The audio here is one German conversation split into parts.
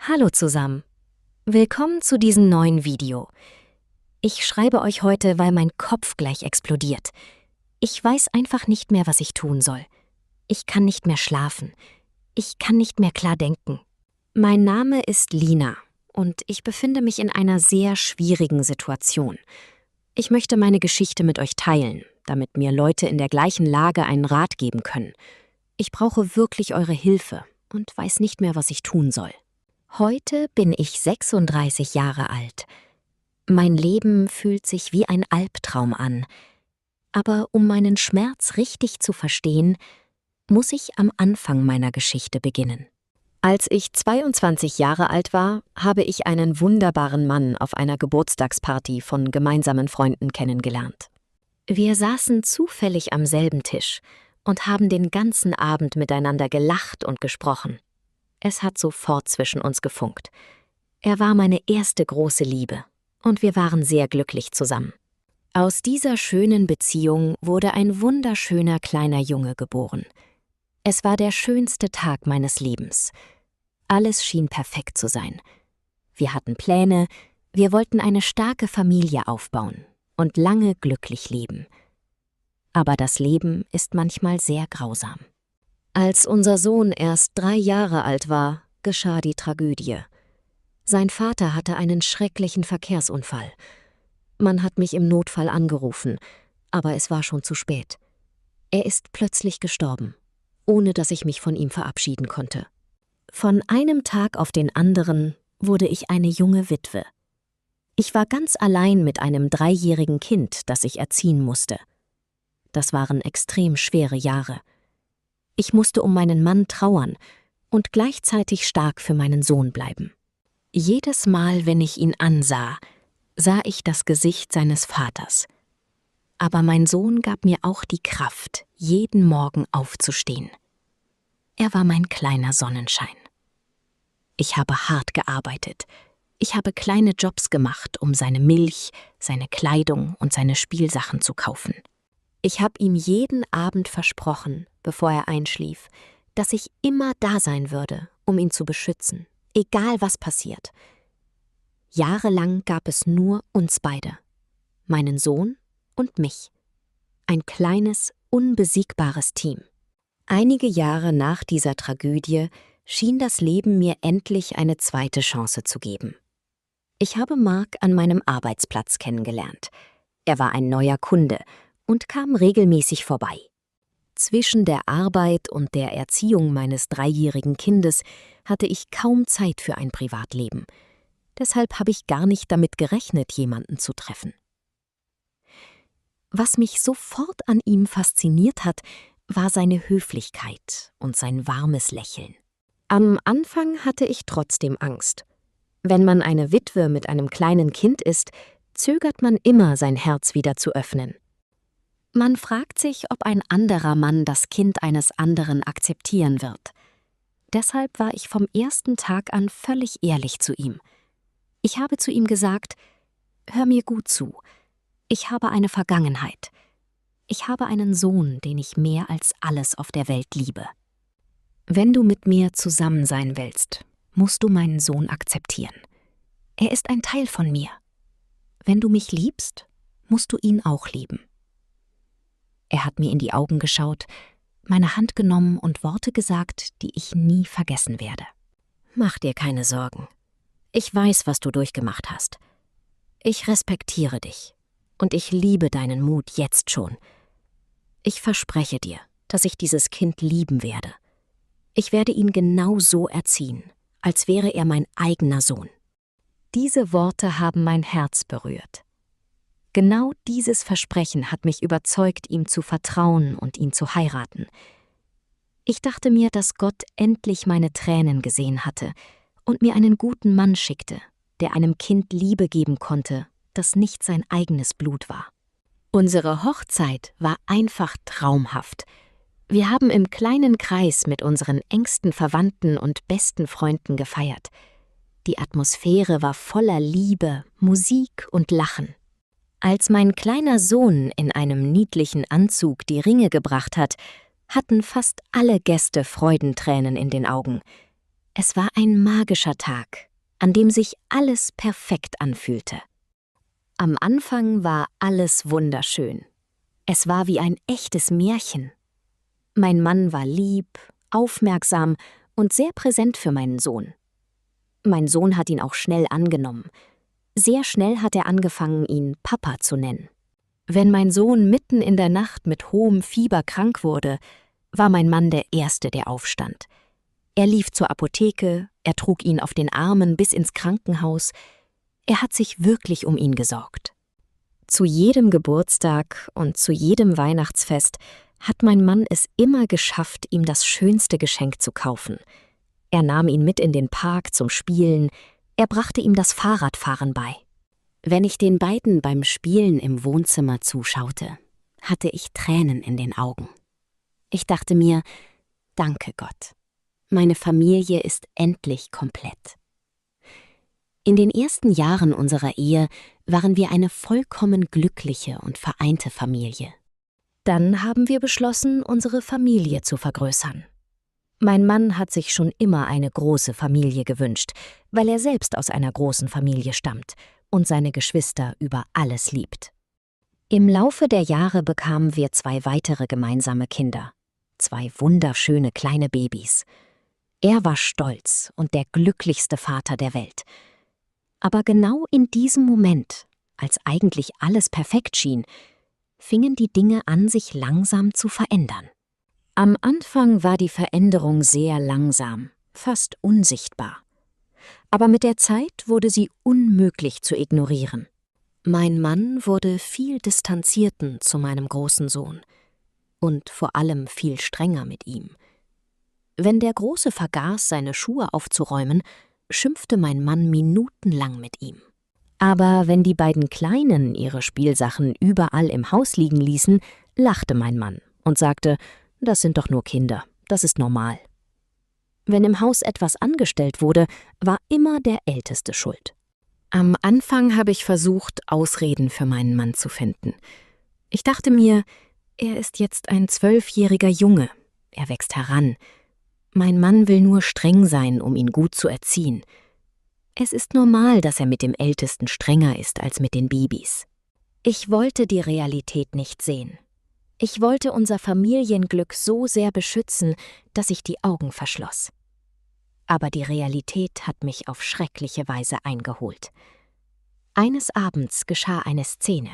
Hallo zusammen. Willkommen zu diesem neuen Video. Ich schreibe euch heute, weil mein Kopf gleich explodiert. Ich weiß einfach nicht mehr, was ich tun soll. Ich kann nicht mehr schlafen. Ich kann nicht mehr klar denken. Mein Name ist Lina und ich befinde mich in einer sehr schwierigen Situation. Ich möchte meine Geschichte mit euch teilen, damit mir Leute in der gleichen Lage einen Rat geben können. Ich brauche wirklich eure Hilfe und weiß nicht mehr, was ich tun soll. Heute bin ich 36 Jahre alt. Mein Leben fühlt sich wie ein Albtraum an. Aber um meinen Schmerz richtig zu verstehen, muss ich am Anfang meiner Geschichte beginnen. Als ich 22 Jahre alt war, habe ich einen wunderbaren Mann auf einer Geburtstagsparty von gemeinsamen Freunden kennengelernt. Wir saßen zufällig am selben Tisch und haben den ganzen Abend miteinander gelacht und gesprochen. Es hat sofort zwischen uns gefunkt. Er war meine erste große Liebe und wir waren sehr glücklich zusammen. Aus dieser schönen Beziehung wurde ein wunderschöner kleiner Junge geboren. Es war der schönste Tag meines Lebens. Alles schien perfekt zu sein. Wir hatten Pläne, wir wollten eine starke Familie aufbauen und lange glücklich leben. Aber das Leben ist manchmal sehr grausam. Als unser Sohn erst 3 Jahre alt war, geschah die Tragödie. Sein Vater hatte einen schrecklichen Verkehrsunfall. Man hat mich im Notfall angerufen, aber es war schon zu spät. Er ist plötzlich gestorben, ohne dass ich mich von ihm verabschieden konnte. Von einem Tag auf den anderen wurde ich eine junge Witwe. Ich war ganz allein mit einem 3-jährigen Kind, das ich erziehen musste. Das waren extrem schwere Jahre. Ich musste um meinen Mann trauern und gleichzeitig stark für meinen Sohn bleiben. Jedes Mal, wenn ich ihn ansah, sah ich das Gesicht seines Vaters. Aber mein Sohn gab mir auch die Kraft, jeden Morgen aufzustehen. Er war mein kleiner Sonnenschein. Ich habe hart gearbeitet. Ich habe kleine Jobs gemacht, um seine Milch, seine Kleidung und seine Spielsachen zu kaufen. Ich habe ihm jeden Abend versprochen, bevor er einschlief, dass ich immer da sein würde, um ihn zu beschützen, egal was passiert. Jahrelang gab es nur uns beide, meinen Sohn und mich. Ein kleines, unbesiegbares Team. Einige Jahre nach dieser Tragödie schien das Leben mir endlich eine zweite Chance zu geben. Ich habe Mark an meinem Arbeitsplatz kennengelernt. Er war ein neuer Kunde und kam regelmäßig vorbei. Zwischen der Arbeit und der Erziehung meines 3-jährigen Kindes hatte ich kaum Zeit für ein Privatleben. Deshalb habe ich gar nicht damit gerechnet, jemanden zu treffen. Was mich sofort an ihm fasziniert hat, war seine Höflichkeit und sein warmes Lächeln. Am Anfang hatte ich trotzdem Angst. Wenn man eine Witwe mit einem kleinen Kind ist, zögert man immer, sein Herz wieder zu öffnen. Man fragt sich, ob ein anderer Mann das Kind eines anderen akzeptieren wird. Deshalb war ich vom ersten Tag an völlig ehrlich zu ihm. Ich habe zu ihm gesagt: Hör mir gut zu. Ich habe eine Vergangenheit. Ich habe einen Sohn, den ich mehr als alles auf der Welt liebe. Wenn du mit mir zusammen sein willst, musst du meinen Sohn akzeptieren. Er ist ein Teil von mir. Wenn du mich liebst, musst du ihn auch lieben. Er hat mir in die Augen geschaut, meine Hand genommen und Worte gesagt, die ich nie vergessen werde. Mach dir keine Sorgen. Ich weiß, was du durchgemacht hast. Ich respektiere dich und ich liebe deinen Mut jetzt schon. Ich verspreche dir, dass ich dieses Kind lieben werde. Ich werde ihn genau so erziehen, als wäre er mein eigener Sohn. Diese Worte haben mein Herz berührt. Genau dieses Versprechen hat mich überzeugt, ihm zu vertrauen und ihn zu heiraten. Ich dachte mir, dass Gott endlich meine Tränen gesehen hatte und mir einen guten Mann schickte, der einem Kind Liebe geben konnte, das nicht sein eigenes Blut war. Unsere Hochzeit war einfach traumhaft. Wir haben im kleinen Kreis mit unseren engsten Verwandten und besten Freunden gefeiert. Die Atmosphäre war voller Liebe, Musik und Lachen. Als mein kleiner Sohn in einem niedlichen Anzug die Ringe gebracht hat, hatten fast alle Gäste Freudentränen in den Augen. Es war ein magischer Tag, an dem sich alles perfekt anfühlte. Am Anfang war alles wunderschön. Es war wie ein echtes Märchen. Mein Mann war lieb, aufmerksam und sehr präsent für meinen Sohn. Mein Sohn hat ihn auch schnell angenommen. Sehr schnell hat er angefangen, ihn Papa zu nennen. Wenn mein Sohn mitten in der Nacht mit hohem Fieber krank wurde, war mein Mann der Erste, der aufstand. Er lief zur Apotheke, er trug ihn auf den Armen bis ins Krankenhaus. Er hat sich wirklich um ihn gesorgt. Zu jedem Geburtstag und zu jedem Weihnachtsfest hat mein Mann es immer geschafft, ihm das schönste Geschenk zu kaufen. Er nahm ihn mit in den Park zum Spielen, er brachte ihm das Fahrradfahren bei. Wenn ich den beiden beim Spielen im Wohnzimmer zuschaute, hatte ich Tränen in den Augen. Ich dachte mir, danke Gott, meine Familie ist endlich komplett. In den ersten Jahren unserer Ehe waren wir eine vollkommen glückliche und vereinte Familie. Dann haben wir beschlossen, unsere Familie zu vergrößern. Mein Mann hat sich schon immer eine große Familie gewünscht, weil er selbst aus einer großen Familie stammt und seine Geschwister über alles liebt. Im Laufe der Jahre bekamen wir 2 weitere gemeinsame Kinder, 2 wunderschöne kleine Babys. Er war stolz und der glücklichste Vater der Welt. Aber genau in diesem Moment, als eigentlich alles perfekt schien, fingen die Dinge an, sich langsam zu verändern. Am Anfang war die Veränderung sehr langsam, fast unsichtbar. Aber mit der Zeit wurde sie unmöglich zu ignorieren. Mein Mann wurde viel distanzierter zu meinem großen Sohn und vor allem viel strenger mit ihm. Wenn der Große vergaß, seine Schuhe aufzuräumen, schimpfte mein Mann minutenlang mit ihm. Aber wenn die beiden Kleinen ihre Spielsachen überall im Haus liegen ließen, lachte mein Mann und sagte, das sind doch nur Kinder, das ist normal. Wenn im Haus etwas angestellt wurde, war immer der Älteste schuld. Am Anfang habe ich versucht, Ausreden für meinen Mann zu finden. Ich dachte mir, er ist jetzt ein 12-jähriger Junge, er wächst heran. Mein Mann will nur streng sein, um ihn gut zu erziehen. Es ist normal, dass er mit dem Ältesten strenger ist als mit den Babys. Ich wollte die Realität nicht sehen. Ich wollte unser Familienglück so sehr beschützen, dass ich die Augen verschloss. Aber die Realität hat mich auf schreckliche Weise eingeholt. Eines Abends geschah eine Szene,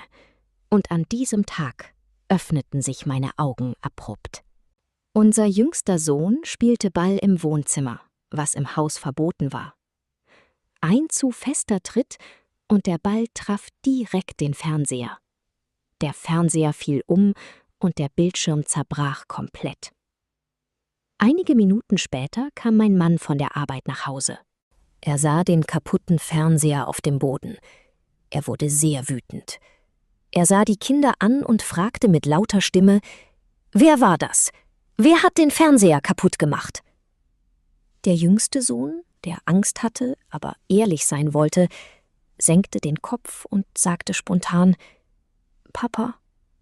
und an diesem Tag öffneten sich meine Augen abrupt. Unser jüngster Sohn spielte Ball im Wohnzimmer, was im Haus verboten war. Ein zu fester Tritt und der Ball traf direkt den Fernseher. Der Fernseher fiel um und der Bildschirm zerbrach komplett. Einige Minuten später kam mein Mann von der Arbeit nach Hause. Er sah den kaputten Fernseher auf dem Boden. Er wurde sehr wütend. Er sah die Kinder an und fragte mit lauter Stimme, »Wer war das? Wer hat den Fernseher kaputt gemacht?« Der jüngste Sohn, der Angst hatte, aber ehrlich sein wollte, senkte den Kopf und sagte spontan, »Papa,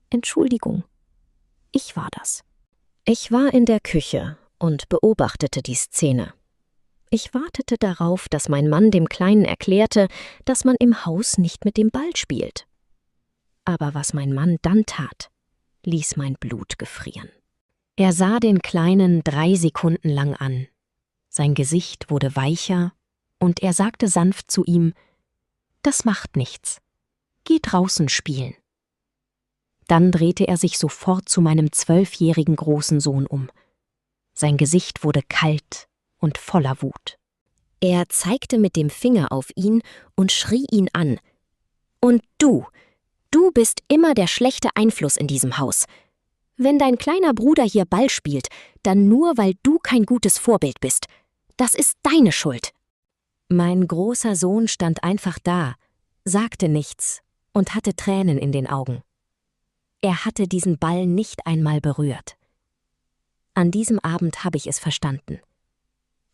Entschuldigung, ich war das.« Ich war in der Küche und beobachtete die Szene. Ich wartete darauf, dass mein Mann dem Kleinen erklärte, dass man im Haus nicht mit dem Ball spielt. Aber was mein Mann dann tat, ließ mein Blut gefrieren. Er sah den Kleinen 3 Sekunden lang an. Sein Gesicht wurde weicher und er sagte sanft zu ihm, »Das macht nichts. Geh draußen spielen.« Dann drehte er sich sofort zu meinem 12-jährigen großen Sohn um. Sein Gesicht wurde kalt und voller Wut. Er zeigte mit dem Finger auf ihn und schrie ihn an. »Und du bist immer der schlechte Einfluss in diesem Haus. Wenn dein kleiner Bruder hier Ball spielt, dann nur, weil du kein gutes Vorbild bist. Das ist deine Schuld.« Mein großer Sohn stand einfach da, sagte nichts und hatte Tränen in den Augen. Er hatte diesen Ball nicht einmal berührt. An diesem Abend habe ich es verstanden.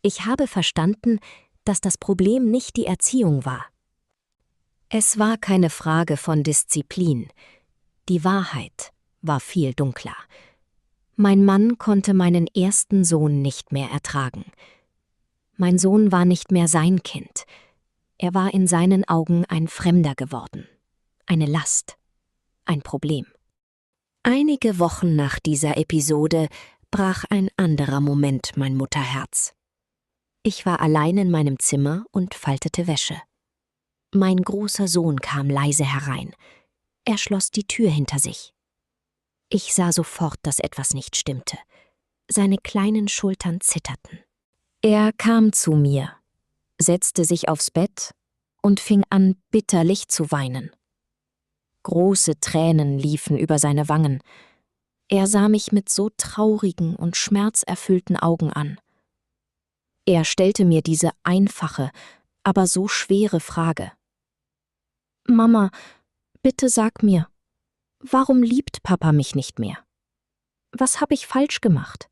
Ich habe verstanden, dass das Problem nicht die Erziehung war. Es war keine Frage von Disziplin. Die Wahrheit war viel dunkler. Mein Mann konnte meinen ersten Sohn nicht mehr ertragen. Mein Sohn war nicht mehr sein Kind. Er war in seinen Augen ein Fremder geworden. Eine Last. Ein Problem. Einige Wochen nach dieser Episode brach ein anderer Moment mein Mutterherz. Ich war allein in meinem Zimmer und faltete Wäsche. Mein großer Sohn kam leise herein. Er schloss die Tür hinter sich. Ich sah sofort, dass etwas nicht stimmte. Seine kleinen Schultern zitterten. Er kam zu mir, setzte sich aufs Bett und fing an, bitterlich zu weinen. Große Tränen liefen über seine Wangen. Er sah mich mit so traurigen und schmerzerfüllten Augen an. Er stellte mir diese einfache, aber so schwere Frage. »Mama, bitte sag mir, warum liebt Papa mich nicht mehr? Was habe ich falsch gemacht?«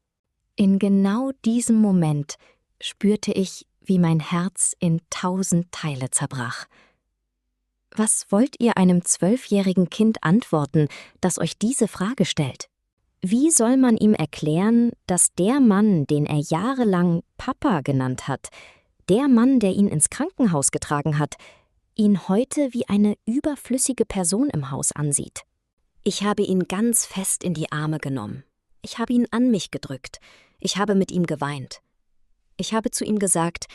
In genau diesem Moment spürte ich, wie mein Herz in 1000 Teile zerbrach. Was wollt ihr einem 12-jährigen Kind antworten, das euch diese Frage stellt? Wie soll man ihm erklären, dass der Mann, den er jahrelang Papa genannt hat, der Mann, der ihn ins Krankenhaus getragen hat, ihn heute wie eine überflüssige Person im Haus ansieht? Ich habe ihn ganz fest in die Arme genommen. Ich habe ihn an mich gedrückt. Ich habe mit ihm geweint. Ich habe zu ihm gesagt: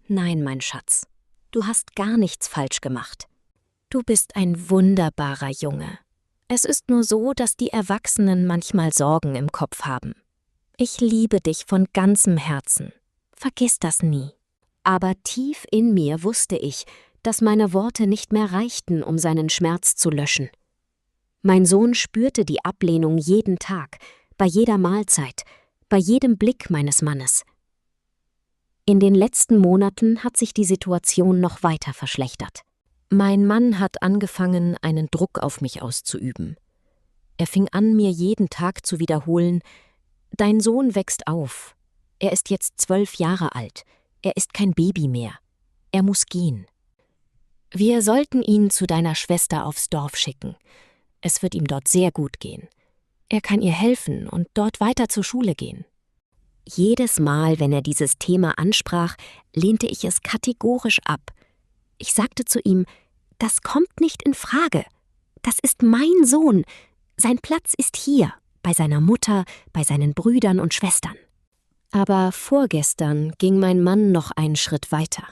»Nein, mein Schatz, du hast gar nichts falsch gemacht. Du bist ein wunderbarer Junge. Es ist nur so, dass die Erwachsenen manchmal Sorgen im Kopf haben. Ich liebe dich von ganzem Herzen. Vergiss das nie.« Aber tief in mir wusste ich, dass meine Worte nicht mehr reichten, um seinen Schmerz zu löschen. Mein Sohn spürte die Ablehnung jeden Tag, bei jeder Mahlzeit, bei jedem Blick meines Mannes. In den letzten Monaten hat sich die Situation noch weiter verschlechtert. Mein Mann hat angefangen, einen Druck auf mich auszuüben. Er fing an, mir jeden Tag zu wiederholen: »Dein Sohn wächst auf. Er ist jetzt 12 Jahre alt. Er ist kein Baby mehr. Er muss gehen. Wir sollten ihn zu deiner Schwester aufs Dorf schicken. Es wird ihm dort sehr gut gehen. Er kann ihr helfen und dort weiter zur Schule gehen.« Jedes Mal, wenn er dieses Thema ansprach, lehnte ich es kategorisch ab. Ich sagte zu ihm: »Das kommt nicht in Frage. Das ist mein Sohn. Sein Platz ist hier, bei seiner Mutter, bei seinen Brüdern und Schwestern.« Aber vorgestern ging mein Mann noch einen Schritt weiter.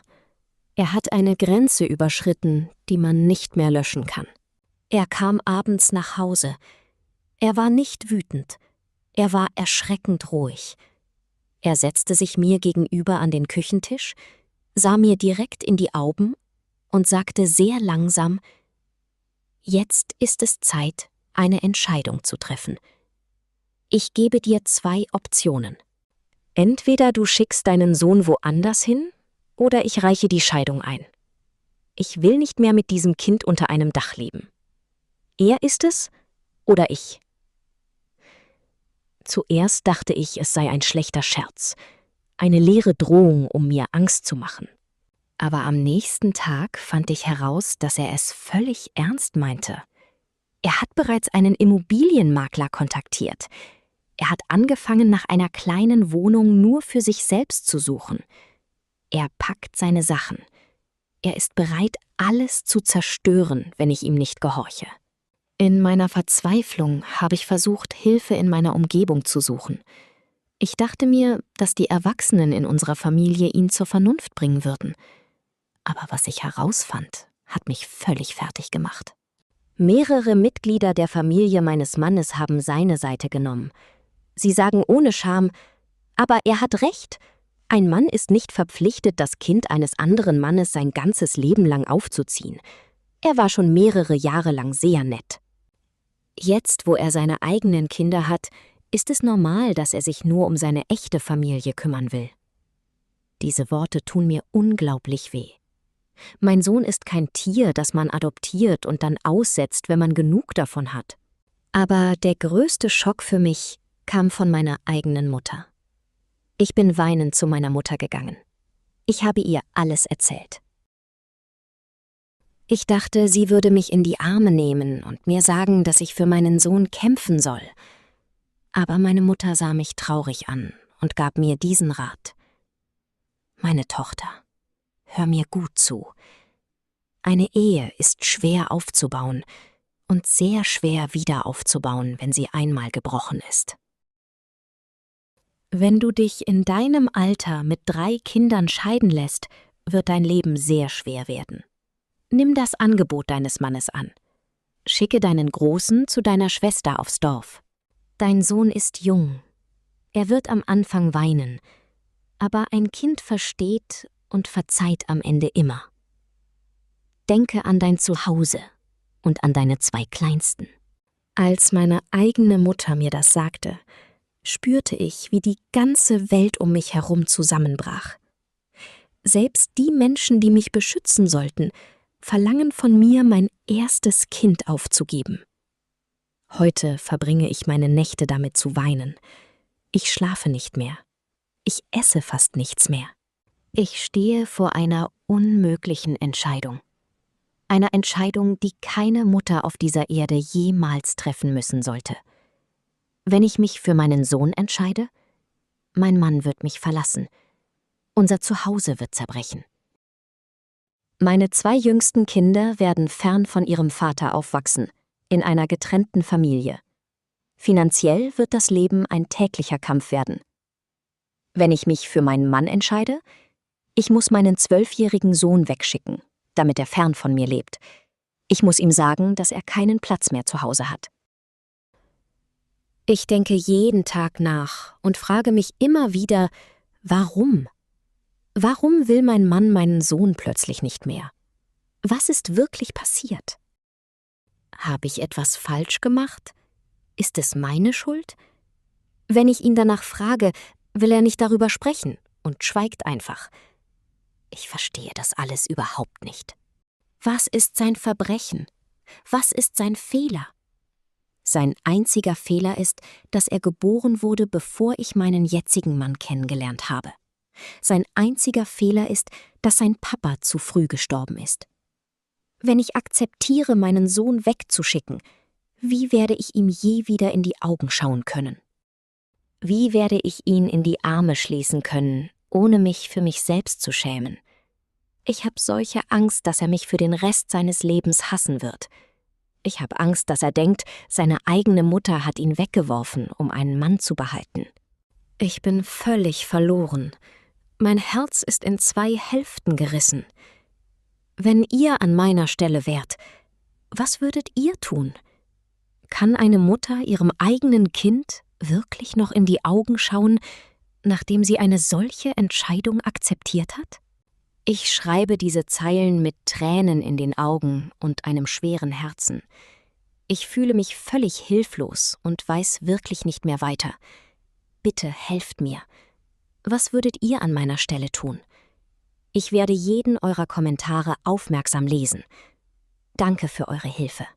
Er hat eine Grenze überschritten, die man nicht mehr löschen kann. Er kam abends nach Hause. Er war nicht wütend. Er war erschreckend ruhig. Er setzte sich mir gegenüber an den Küchentisch, sah mir direkt in die Augen und sagte sehr langsam: »Jetzt ist es Zeit, eine Entscheidung zu treffen. Ich gebe dir 2 Optionen. Entweder du schickst deinen Sohn woanders hin, oder ich reiche die Scheidung ein. Ich will nicht mehr mit diesem Kind unter einem Dach leben. Er ist es oder ich.« Zuerst dachte ich, es sei ein schlechter Scherz, eine leere Drohung, um mir Angst zu machen. Aber am nächsten Tag fand ich heraus, dass er es völlig ernst meinte. Er hat bereits einen Immobilienmakler kontaktiert. Er hat angefangen, nach einer kleinen Wohnung nur für sich selbst zu suchen. Er packt seine Sachen. Er ist bereit, alles zu zerstören, wenn ich ihm nicht gehorche. In meiner Verzweiflung habe ich versucht, Hilfe in meiner Umgebung zu suchen. Ich dachte mir, dass die Erwachsenen in unserer Familie ihn zur Vernunft bringen würden. Aber was ich herausfand, hat mich völlig fertig gemacht. Mehrere Mitglieder der Familie meines Mannes haben seine Seite genommen. Sie sagen ohne Scham: »Aber er hat recht. Ein Mann ist nicht verpflichtet, das Kind eines anderen Mannes sein ganzes Leben lang aufzuziehen. Er war schon mehrere Jahre lang sehr nett.« Jetzt, wo er seine eigenen Kinder hat, ist es normal, dass er sich nur um seine echte Familie kümmern will. Diese Worte tun mir unglaublich weh. Mein Sohn ist kein Tier, das man adoptiert und dann aussetzt, wenn man genug davon hat. Aber der größte Schock für mich kam von meiner eigenen Mutter. Ich bin weinend zu meiner Mutter gegangen. Ich habe ihr alles erzählt. Ich dachte, sie würde mich in die Arme nehmen und mir sagen, dass ich für meinen Sohn kämpfen soll. Aber meine Mutter sah mich traurig an und gab mir diesen Rat: Meine Tochter, hör mir gut zu. Eine Ehe ist schwer aufzubauen und sehr schwer wieder aufzubauen, wenn sie einmal gebrochen ist. Wenn du dich in deinem Alter mit 3 Kindern scheiden lässt, wird dein Leben sehr schwer werden. Nimm das Angebot deines Mannes an. Schicke deinen Großen zu deiner Schwester aufs Dorf. Dein Sohn ist jung. Er wird am Anfang weinen, aber ein Kind versteht und verzeiht am Ende immer. Denke an dein Zuhause und an deine 2 Kleinsten. Als meine eigene Mutter mir das sagte, spürte ich, wie die ganze Welt um mich herum zusammenbrach. Selbst die Menschen, die mich beschützen sollten, verlangen von mir, mein erstes Kind aufzugeben. Heute verbringe ich meine Nächte damit zu weinen. Ich schlafe nicht mehr. Ich esse fast nichts mehr. Ich stehe vor einer unmöglichen Entscheidung. Einer Entscheidung, die keine Mutter auf dieser Erde jemals treffen müssen sollte. Wenn ich mich für meinen Sohn entscheide, mein Mann wird mich verlassen. Unser Zuhause wird zerbrechen. Meine 2 jüngsten Kinder werden fern von ihrem Vater aufwachsen, in einer getrennten Familie. Finanziell wird das Leben ein täglicher Kampf werden. Wenn ich mich für meinen Mann entscheide, ich muss meinen 12-jährigen Sohn wegschicken, damit er fern von mir lebt. Ich muss ihm sagen, dass er keinen Platz mehr zu Hause hat. Ich denke jeden Tag nach und frage mich immer wieder, warum? Warum will mein Mann meinen Sohn plötzlich nicht mehr? Was ist wirklich passiert? Habe ich etwas falsch gemacht? Ist es meine Schuld? Wenn ich ihn danach frage, will er nicht darüber sprechen und schweigt einfach. Ich verstehe das alles überhaupt nicht. Was ist sein Verbrechen? Was ist sein Fehler? Sein einziger Fehler ist, dass er geboren wurde, bevor ich meinen jetzigen Mann kennengelernt habe. Sein einziger Fehler ist, dass sein Papa zu früh gestorben ist. Wenn ich akzeptiere, meinen Sohn wegzuschicken, wie werde ich ihm je wieder in die Augen schauen können? Wie werde ich ihn in die Arme schließen können, ohne mich für mich selbst zu schämen? Ich habe solche Angst, dass er mich für den Rest seines Lebens hassen wird. Ich habe Angst, dass er denkt, seine eigene Mutter hat ihn weggeworfen, um einen Mann zu behalten. Ich bin völlig verloren. Mein Herz ist in 2 Hälften gerissen. Wenn ihr an meiner Stelle wärt, was würdet ihr tun? Kann eine Mutter ihrem eigenen Kind wirklich noch in die Augen schauen, nachdem sie eine solche Entscheidung akzeptiert hat? Ich schreibe diese Zeilen mit Tränen in den Augen und einem schweren Herzen. Ich fühle mich völlig hilflos und weiß wirklich nicht mehr weiter. Bitte helft mir. Was würdet ihr an meiner Stelle tun? Ich werde jeden eurer Kommentare aufmerksam lesen. Danke für eure Hilfe.